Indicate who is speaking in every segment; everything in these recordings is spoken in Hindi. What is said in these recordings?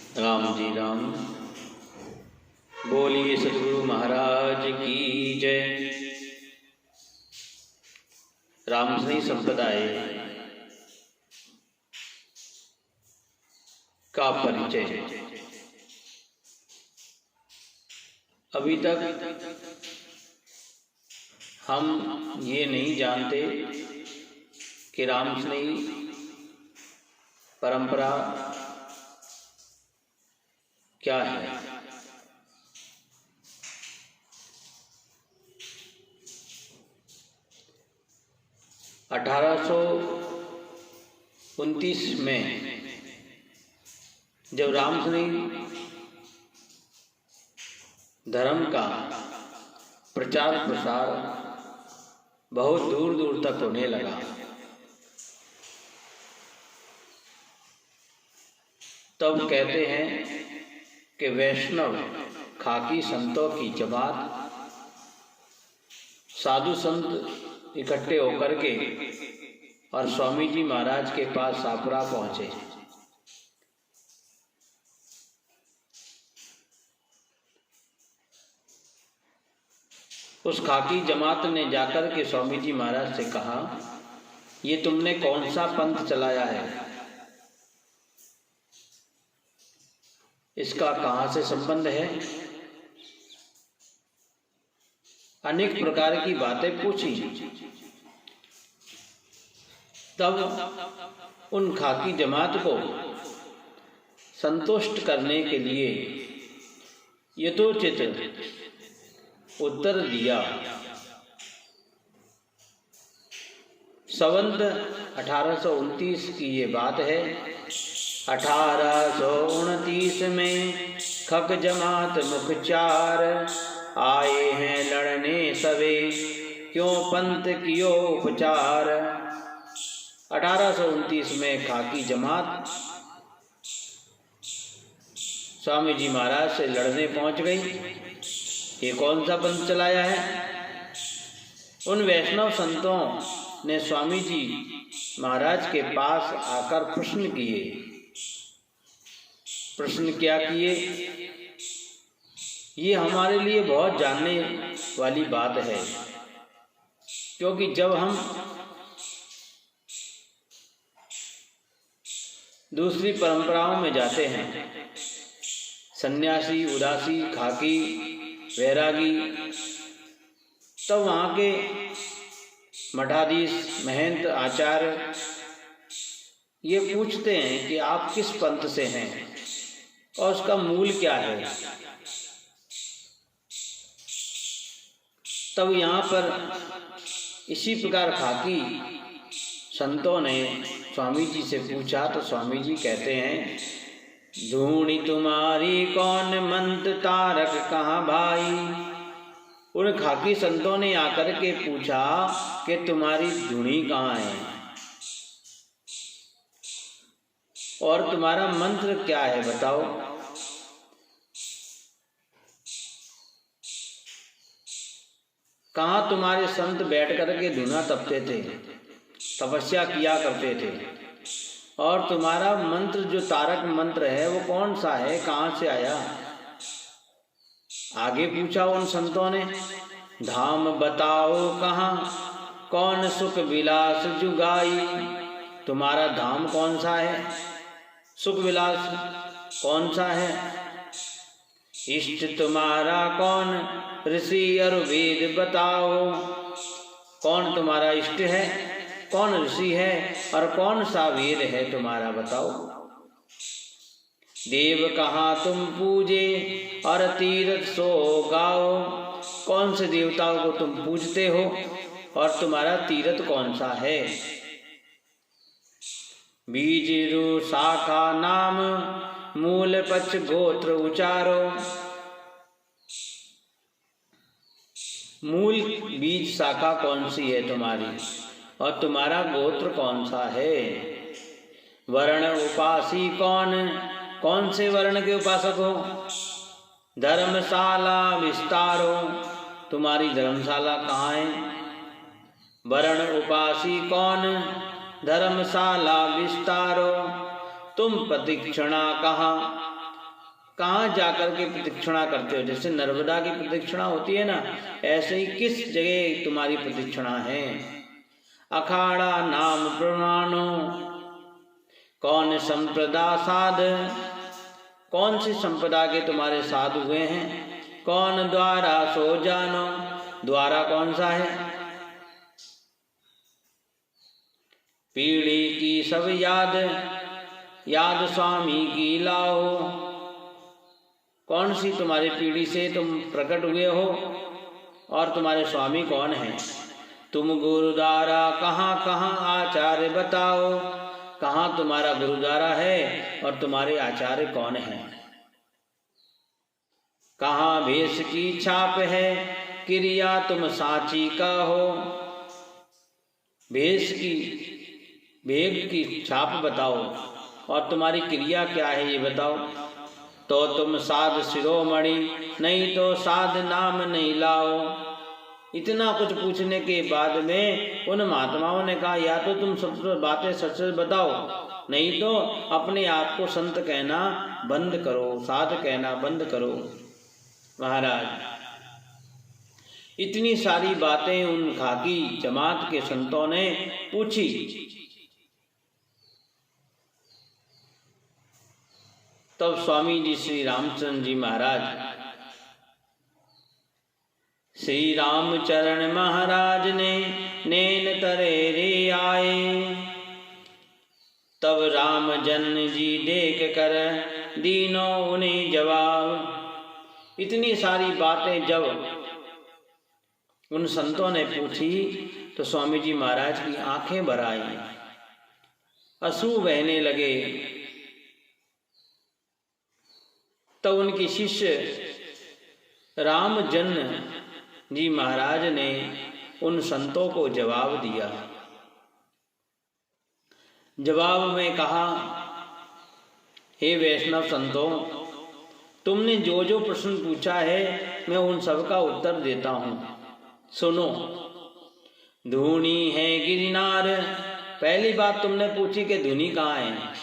Speaker 1: राम जी राम। बोलिए सद्गुरु महाराज की जय। रामस्नेही संप्रदाय का परिचय। अभी तक हम ये नहीं जानते कि रामस्नेही परंपरा क्या है। अठारह 1929 में जब रामस्नेही धर्म का प्रचार प्रसार बहुत दूर दूर तक होने लगा, तब कहते हैं कि वैष्णव खाकी संतों की जमात साधु संत इकट्ठे होकर के और स्वामी जी महाराज के पास सापुरा पहुंचे। उस खाकी जमात ने जाकर के स्वामी जी महाराज से कहा, ये तुमने कौन सा पंथ चलाया है, इसका कहाँ से संबंध है। अनेक प्रकार की बातें पूछी। तब उन खाकी जमात को संतुष्ट करने के लिए यथोचित उत्तर दिया। संवत 1829 की ये बात है। 1829 में खक जमात मुखचार, आए हैं लड़ने सवे, क्यों पंथ कियो उपचार। 1829 में खाकी जमात स्वामी जी महाराज से लड़ने पहुंच गई। ये कौन सा पंथ चलाया है। उन वैष्णव संतों ने स्वामी जी महाराज के पास आकर प्रश्न किए। प्रश्न क्या किए, ये हमारे लिए बहुत जानने वाली बात है, क्योंकि जब हम दूसरी परंपराओं में जाते हैं, सन्यासी, उदासी, खाकी, वैरागी, तब वहाँ के मठाधीश, महंत, आचार्य ये पूछते हैं कि आप किस पंथ से हैं और उसका मूल क्या है। तब यहाँ पर इसी प्रकार खाकी संतों ने स्वामी जी से पूछा, तो स्वामी जी कहते हैं, धूणी तुम्हारी कौन मंत्र तारक कहाँ भाई। उन खाकी संतों ने आकर के पूछा कि तुम्हारी धुनी कहाँ है और तुम्हारा मंत्र क्या है, बताओ। कहाँ तुम्हारे संत बैठ करके धुना तपते थे, तपस्या किया करते थे, और तुम्हारा मंत्र जो तारक मंत्र है वो कौन सा है, कहाँ से आया। आगे पूछा उन संतों ने, धाम बताओ कहाँ, कौन सुख विलास जुगाई। तुम्हारा धाम कौन सा है, सुख विलास कौन सा है। इष्ट तुम्हारा कौन, ऋषि और वेद बताओ। कौन तुम्हारा इष्ट है, कौन ऋषि है और कौन सा वेद है तुम्हारा, बताओ। देव कहाँ तुम पूजे और तीर्थ सो गाओ। कौन से देवताओं को तुम पूजते हो और तुम्हारा तीर्थ कौन सा है। बीज रू शाखा नाम, मूल पक्ष गोत्र उचारो। मूल बीज शाखा कौन सी है तुम्हारी और तुम्हारा गोत्र कौन सा है। वर्ण उपासी कौन, कौन से वर्ण के उपासक हो। धर्मशाला विस्तारो, तुम्हारी धर्मशाला कहाँ है। वर्ण उपासी कौन, धर्मशाला विस्तारो। तुम प्रतीक्षणा कहाँ, कहाँ जाकर के प्रदक्षिणा करते हो? जैसे नर्मदा की प्रदक्षिणा होती है ना, ऐसे ही किस जगह तुम्हारी प्रदक्षिणा है? अखाड़ा नाम प्रमाणो कौन संप्रदा साध, कौन सी संप्रदा के तुम्हारे साधु हुए हैं? कौन द्वारा सो जानो, द्वारा कौन सा है? पीढ़ी की सब याद, याद स्वामी की लाओ, कौन सी तुम्हारी पीढ़ी से तुम प्रकट हुए हो और तुम्हारे स्वामी कौन हैं? तुम गुरुद्वारा कहाँ कहाँ आचार्य बताओ, कहाँ तुम्हारा गुरुद्वारा है और तुम्हारे आचार्य कौन हैं? कहाँ भेष की छाप है, क्रिया तुम साची का हो, भेष की भेद की छाप बताओ और तुम्हारी क्रिया क्या है ये बताओ। तो तुम साध शिरोमणि, नहीं तो साध नाम नहीं लाओ। इतना कुछ पूछने के बाद में उन महात्माओं ने कहा, या तो तुम सब बातें सच सच बताओ, नहीं तो अपने आप को संत कहना बंद करो, साध कहना बंद करो। महाराज, इतनी सारी बातें उन खाकी जमात के संतों ने पूछी। तब स्वामी जी श्री रामचंद्र जी महाराज, श्री रामचरण महाराज ने नैन तरे रे आए, तब राम जन जी देख कर दीनों उन्हें जवाब। इतनी सारी बातें जब उन संतों ने पूछी तो स्वामी जी महाराज की आंखें भर आई, अश्रु बहने लगे। तब उनके शिष्य रामजन जी महाराज ने उन संतों को जवाब दिया। जवाब में कहा, हे वैष्णव संतों, तुमने जो जो प्रश्न पूछा है मैं उन सब का उत्तर देता हूँ। सुनो। धूनी है गिरनार, पहली बात तुमने पूछी कि धुनी कहाँ है,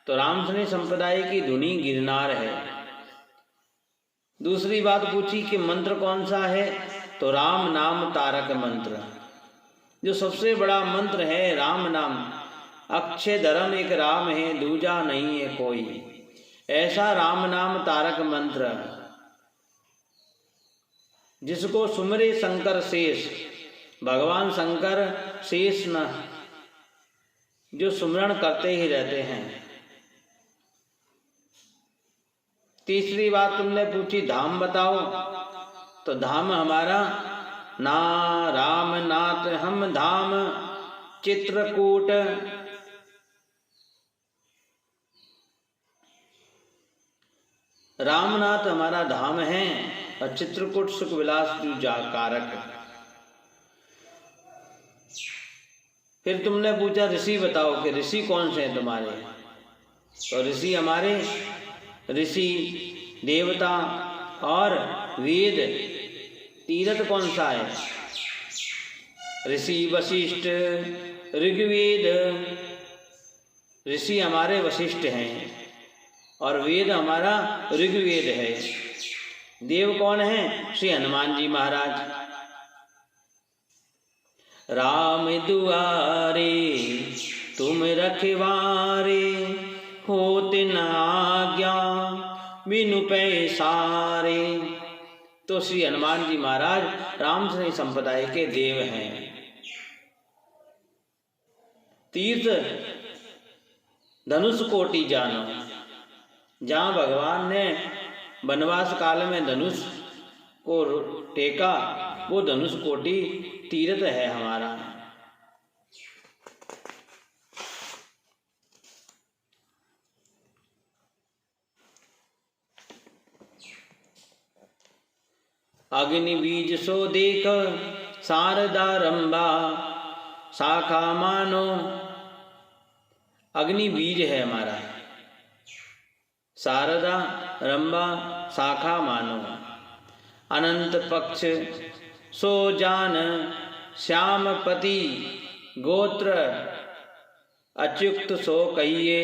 Speaker 1: तो रामशनि संप्रदाय की धुनी गिरनार है। दूसरी बात पूछी कि मंत्र कौन सा है, तो राम नाम तारक मंत्र, जो सबसे बड़ा मंत्र है राम नाम। अक्षय धर्म एक राम है, दूजा नहीं है कोई, ऐसा राम नाम तारक मंत्र जिसको सुमरे शंकर शेष, भगवान शंकर शेष न, जो सुमरण करते ही रहते हैं। तीसरी बात तुमने पूछी धाम बताओ, तो धाम हमारा ना राम नाथ हम धाम चित्रकूट। रामनाथ हमारा धाम है और चित्रकूट सुख विलास जो कारक। फिर तुमने पूछा ऋषि बताओ कि ऋषि कौन से हैं तुम्हारे, तो ऋषि हमारे ऋषि देवता और वेद तीर्थ कौन सा है? ऋषि वशिष्ठ ऋग्वेद, ऋषि हमारे वशिष्ठ हैं और वेद हमारा ऋग्वेद है। देव कौन है? श्री हनुमान जी महाराज। राम दुआरे तुम रखवारे, होते न आज्ञा बिनु पैसारे। तो श्री हनुमान जी महाराज रामशनि संप्रदाय के देव हैं। तीर्थ धनुष कोटि जानो, जहाँ भगवान ने वनवास काल में धनुष को टेका, वो धनुष कोटि तीर्थ है हमारा। अग्नि बीज सो देख शारदा रंबा, शाखा मानो। अग्नि बीज है हमारा, शारदा रंबा शाखा मानो। अनंत पक्ष सो जान, श्यामपति गोत्र अच्युत सो कहिए।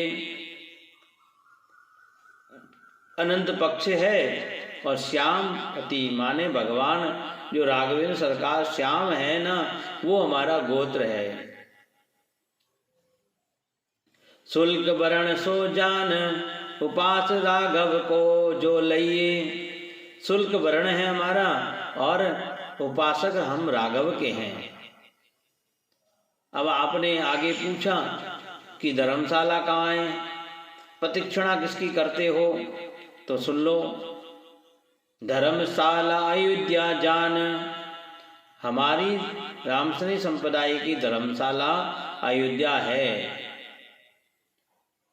Speaker 1: अनंत पक्ष है और श्याम पति माने भगवान जो राघवेंद्र सरकार श्याम है ना, वो हमारा गोत्र है। शुल्क वरण सो जान उपास राघव को जो लइए। शुल्क वर्ण है हमारा और उपासक हम राघव के हैं। अब आपने आगे पूछा कि धर्मशाला कहाँ है, प्रतीक्षणा किसकी करते हो, तो सुन लो। धर्मशाला अयोध्या जान, हमारी रामसनी संप्रदाय की धर्मशाला अयोध्या है।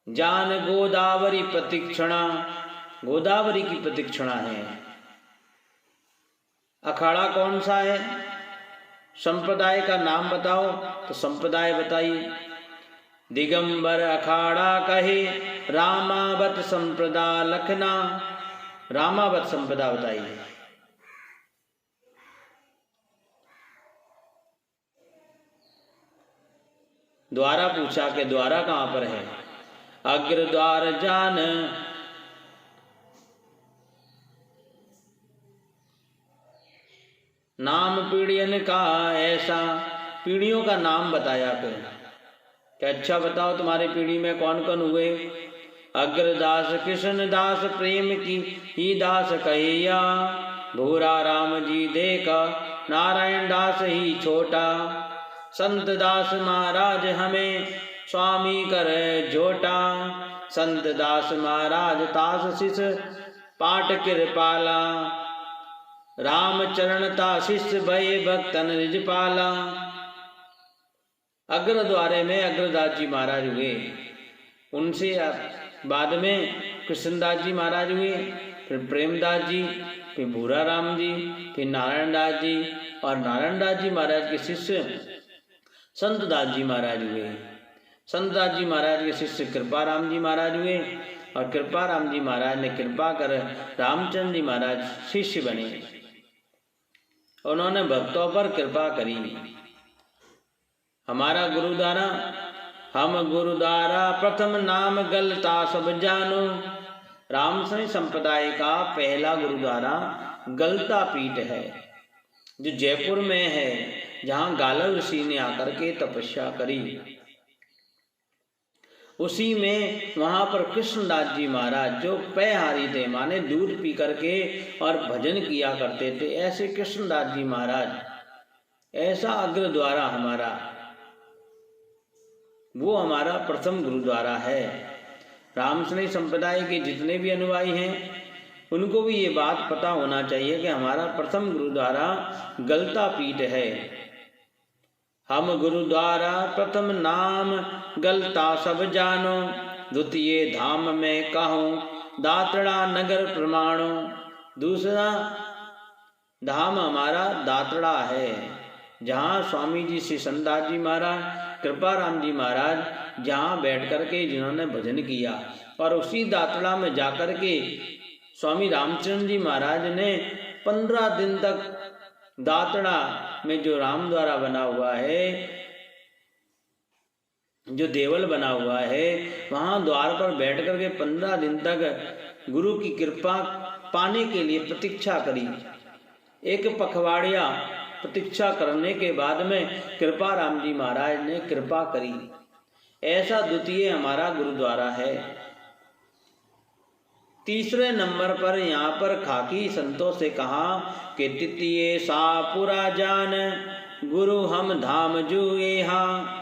Speaker 1: जान गोदावरी प्रतीक्षणा, गोदावरी की प्रतीक्षणा है। अखाड़ा कौन सा है, संप्रदाय का नाम बताओ, तो संप्रदाय बताइए। दिगंबर अखाड़ा कहे रामावत संप्रदा लखना, रामावत संप्रदा बताइए। द्वारा पूछा कि द्वारा कहाँ पर है, अग्रद्वार जान, नाम पीढ़ियन का ऐसा, पीढ़ियों का नाम बताया फिर कि अच्छा बताओ तुम्हारी पीढ़ी में कौन कौन हुए। अग्रदास कृष्ण दास प्रेम की ही दास कहिया, भूरा राम जी देखा नारायण दास ही छोटा। संत दास महाराज हमें स्वामी कर जोटा, संत दास महाराज तास शिष पाठ कृपाला। राम चरणता शिष्य भय भक्तन रिजपाला। अग्र द्वारे में अग्रदास जी महाराज हुए, उनसे बाद में कृष्णदास जी महाराज हुए, फिर प्रेमदास जी, फिर भूरा राम जी, फिर नारायण दास जी, और नारायण दास जी महाराज के शिष्य संत दास जी महाराज हुए। संत दास जी महाराज के शिष्य कृपा राम जी महाराज हुए, और कृपा राम जी महाराज ने कृपा कर रामचंद्र जी महाराज शिष्य बने। उन्होंने भक्तों पर कृपा करी। हमारा गुरुद्वारा, हम गुरुद्वारा प्रथम नाम गलता सब जानो। रामसनी संप्रदाय का पहला गुरुद्वारा गलता पीठ है, जो जयपुर में है, जहाँ गालव ऋषि ने आकर के तपस्या करी। उसी में वहां पर कृष्णदास जी महाराज जो पैहारी थे, माने दूध पी करके और भजन किया करते थे, ऐसे कृष्णदास जी महाराज, ऐसा अग्रद्वारा हमारा, वो हमारा प्रथम गुरुद्वारा है। रामसनी संप्रदाय के जितने भी अनुयायी हैं उनको भी ये बात पता होना चाहिए कि हमारा प्रथम गुरुद्वारा गलता पीठ है। हम गुरुद्वारा प्रथम नाम गलता सब जानो, द्वितीय धाम में कहूँ दातड़ा नगर प्रमाणो। दूसरा धाम हमारा दातड़ा है, जहाँ स्वामी जी श्री संतदास जी महाराज, कृपा राम जी महाराज जहाँ बैठ करके जिन्होंने भजन किया, और उसी दातड़ा में जाकर के स्वामी रामचंद्र जी महाराज ने 15 दिन तक दातड़ा में जो राम द्वारा बना हुआ है, जो देवल बना हुआ है, वहां द्वार पर बैठ करके 15 दिन तक गुरु की कृपा पाने के लिए प्रतीक्षा करी। एक पखवाड़िया प्रतीक्षा करने के बाद में कृपा राम जी महाराज ने कृपा करी। ऐसा द्वितीय हमारा गुरुद्वारा है। तीसरे नंबर पर यहाँ पर खाकी संतों से कहा कि तृतीय सापुरा जान गुरु हम धाम जुए हाँ।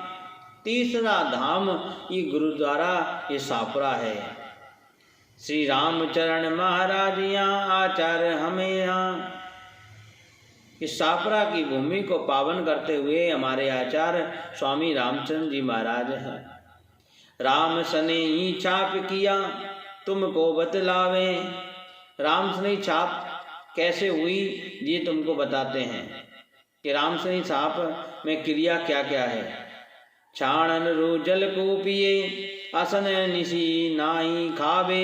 Speaker 1: तीसरा धाम ये गुरुद्वारा ये सापुरा है। श्री रामचरण महाराज यहाँ आचार्य हमें यहाँ, इस सापुरा की भूमि को पावन करते हुए हमारे आचार्य स्वामी रामचंद्र जी महाराज हैं। राम सने ही छाप किया तुमको बतलावे। रामसनी छाप कैसे हुई ये तुमको बताते हैं कि रामसनी छाप में क्रिया क्या क्या है। छाणन रो जल को पिए असन निशी नाई खावे।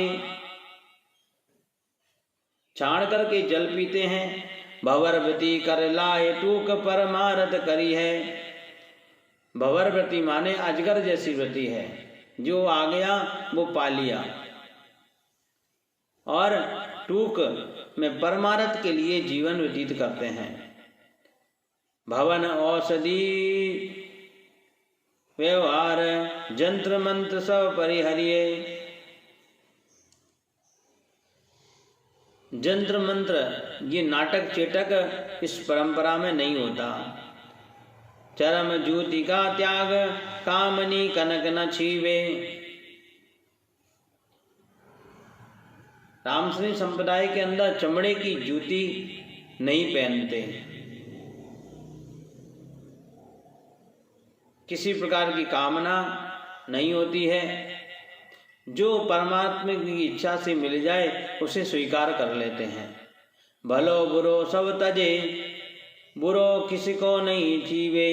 Speaker 1: छाण करके जल पीते हैं। भवरवती कर लाए टूक परमारथ करी है। भवरवती माने अजगर जैसी व्रती है, जो आ गया वो पा लिया। और टूक में परमार्थ के लिए जीवन व्यतीत करते हैं। भवन औषधि व्यवहार जंत्र मंत्र सब परिहरिये। जंत्र मंत्र ये नाटक चेटक इस परंपरा में नहीं होता। चरम ज्योति का त्याग कामनी कनक न छीवे। रामश्री संप्रदाय के अंदर चमड़े की जूती नहीं पहनते, किसी प्रकार की कामना नहीं होती है। जो परमात्मा की इच्छा से मिल जाए उसे स्वीकार कर लेते हैं। भलो बुरो सब तजे बुरो किसी को नहीं छीवे।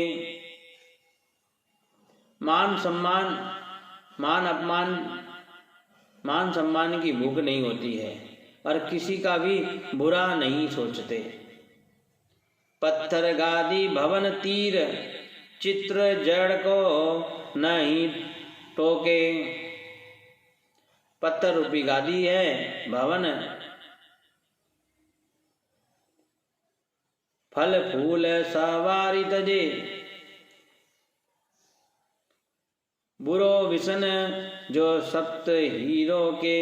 Speaker 1: मान सम्मान की भूख नहीं होती है और किसी का भी बुरा नहीं सोचते। पत्थर गादी भवन तीर चित्र जड़ को नहीं टोके। पत्थर रूपी गादी है भवन, फल फूल सवारी तजे। बुरो विसन जो सप्त हीरो के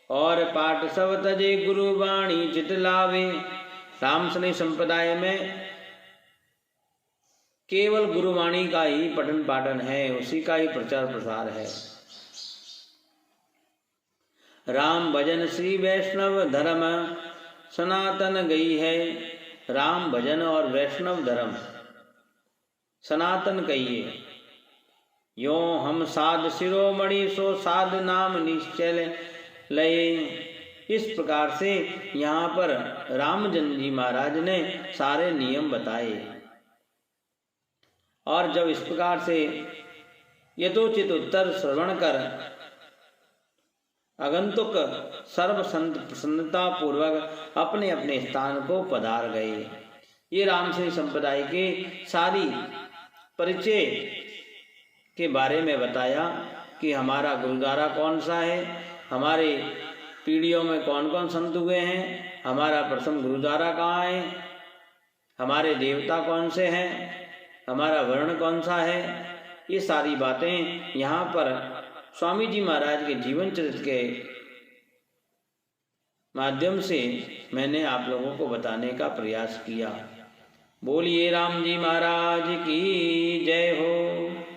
Speaker 1: और पाठ सब तजे गुरु वाणी चित लावे। रामसनी संप्रदाय में केवल गुरुवाणी का ही पठन पाठन है, उसी का ही प्रचार प्रसार है। राम भजन श्री वैष्णव धर्म सनातन गई है। राम भजन और वैष्णव धर्म सनातन कहिए। यो हम साध शिरोमणि सो साध नाम निश्चय लये। इस प्रकार से यहाँ पर रामचंद्र जी महाराज ने सारे नियम बताए और जब इस प्रकार से यथोचित उत्तर श्रवण कर आगंतुक सर्व प्रसन्नता पूर्वक अपने अपने स्थान को पधार गए। ये रामश्री संप्रदाय के सारी परिचय के बारे में बताया कि हमारा गुरुद्वारा कौन सा है, हमारे पीढ़ियों में कौन कौन संत हुए हैं, हमारा प्रथम गुरुद्वारा कहाँ है, हमारे देवता कौन से हैं, हमारा वर्ण कौन सा है। ये सारी बातें यहाँ पर स्वामी जी महाराज के जीवन चरित्र के माध्यम से मैंने आप लोगों को बताने का प्रयास किया। बोलिए राम जी महाराज की जय हो।